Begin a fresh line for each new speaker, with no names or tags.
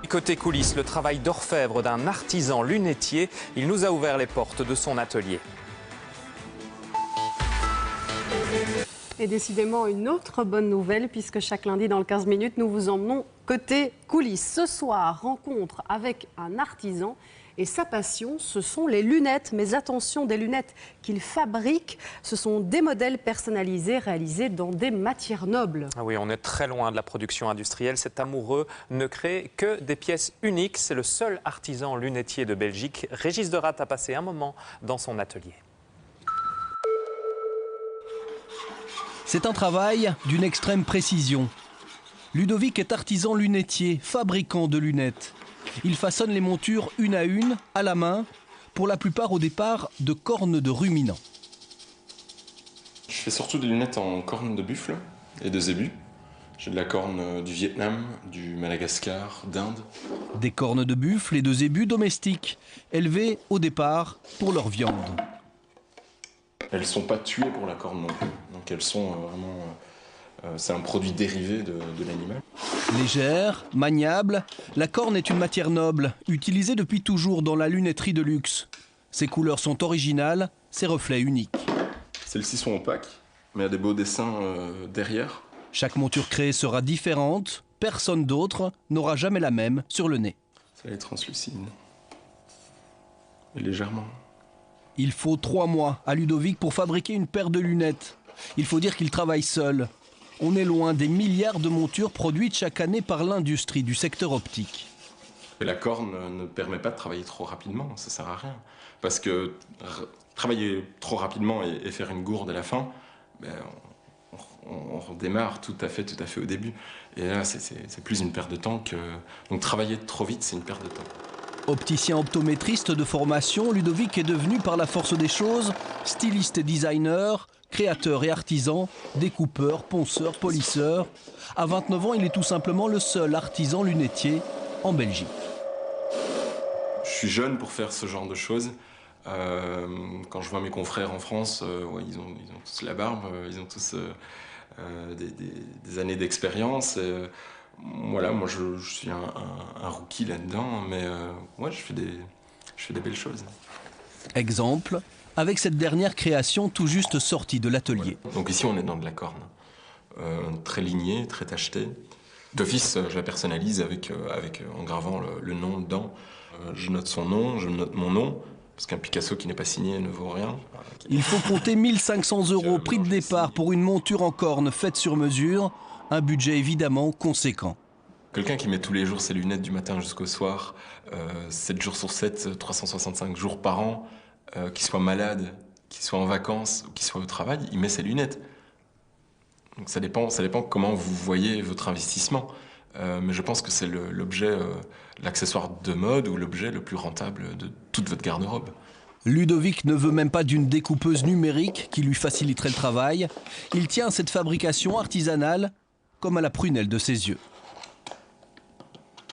Côté coulisses, le travail d'orfèvre d'un artisan lunetier, il nous a ouvert les portes de son atelier.
Et décidément une autre bonne nouvelle, puisque chaque lundi dans le 15 minutes, nous vous emmenons côté coulisses. Ce soir, rencontre avec un artisan et sa passion, ce sont les lunettes. Mais attention, des lunettes qu'il fabrique, ce sont des modèles personnalisés réalisés dans des matières nobles.
Ah oui, on est très loin de la production industrielle. Cet amoureux ne crée que des pièces uniques. C'est le seul artisan lunetier de Belgique. Régis Derat a passé un moment dans son atelier.
C'est un travail d'une extrême précision. Ludovic est artisan lunetier, fabricant de lunettes. Il façonne les montures une à la main, pour la plupart au départ de cornes de ruminants.
Je fais surtout des lunettes en cornes de buffle et de zébu. J'ai de la corne du Vietnam, du Madagascar, d'Inde.
Des cornes de buffle et de zébu domestiques, élevées au départ pour leur viande.
Elles ne sont pas tuées pour la corne non plus, donc elles sont vraiment... c'est un produit dérivé de l'animal.
Légère, maniable, la corne est une matière noble, utilisée depuis toujours dans la lunetterie de luxe. Ses couleurs sont originales, ses reflets uniques.
Celles-ci sont opaques, mais il y a des beaux dessins derrière.
Chaque monture créée sera différente, personne d'autre n'aura jamais la même sur le nez.
Ça est translucide, et légèrement.
Il faut 3 mois à Ludovic pour fabriquer une paire de lunettes. Il faut dire qu'il travaille seul. On est loin des milliards de montures produites chaque année par l'industrie du secteur optique.
Et la corne ne permet pas de travailler trop rapidement, ça sert à rien. Parce que travailler trop rapidement et faire une gourde à la fin, ben, on redémarre tout à fait au début. Et là, c'est plus une perte de temps que... Donc travailler trop vite, c'est une perte de temps.
Opticien optométriste de formation, Ludovic est devenu par la force des choses styliste et designer, créateur et artisan, découpeur, ponceur, polisseur. À 29 ans, il est tout simplement le seul artisan lunetier en Belgique.
Je suis jeune pour faire ce genre de choses. Quand je vois mes confrères en France, ouais, ils ont tous la barbe, ils ont tous des années d'expérience. Voilà, moi je suis un rookie là-dedans, mais ouais, je fais des belles choses.
Exemple, avec cette dernière création tout juste sortie de l'atelier.
Voilà. Donc ici on est dans de la corne, très lignée, très tachetée. D'office, je la personnalise en gravant le nom dedans. Je note son nom, je note mon nom, parce qu'un Picasso qui n'est pas signé ne vaut rien.
Il faut compter 1 500 € prix de départ pour une monture en corne faite sur mesure. Un budget évidemment conséquent.
Quelqu'un qui met tous les jours ses lunettes du matin jusqu'au soir, 7 jours sur 7, 365 jours par an, qui soit malade, qui soit en vacances ou qui soit au travail, il met ses lunettes. Donc ça dépend comment vous voyez votre investissement. Mais je pense que c'est l'objet, l'accessoire de mode ou l'objet le plus rentable de toute votre garde-robe.
Ludovic ne veut même pas d'une découpeuse numérique qui lui faciliterait le travail. Il tient à cette fabrication artisanale comme à la prunelle de ses yeux.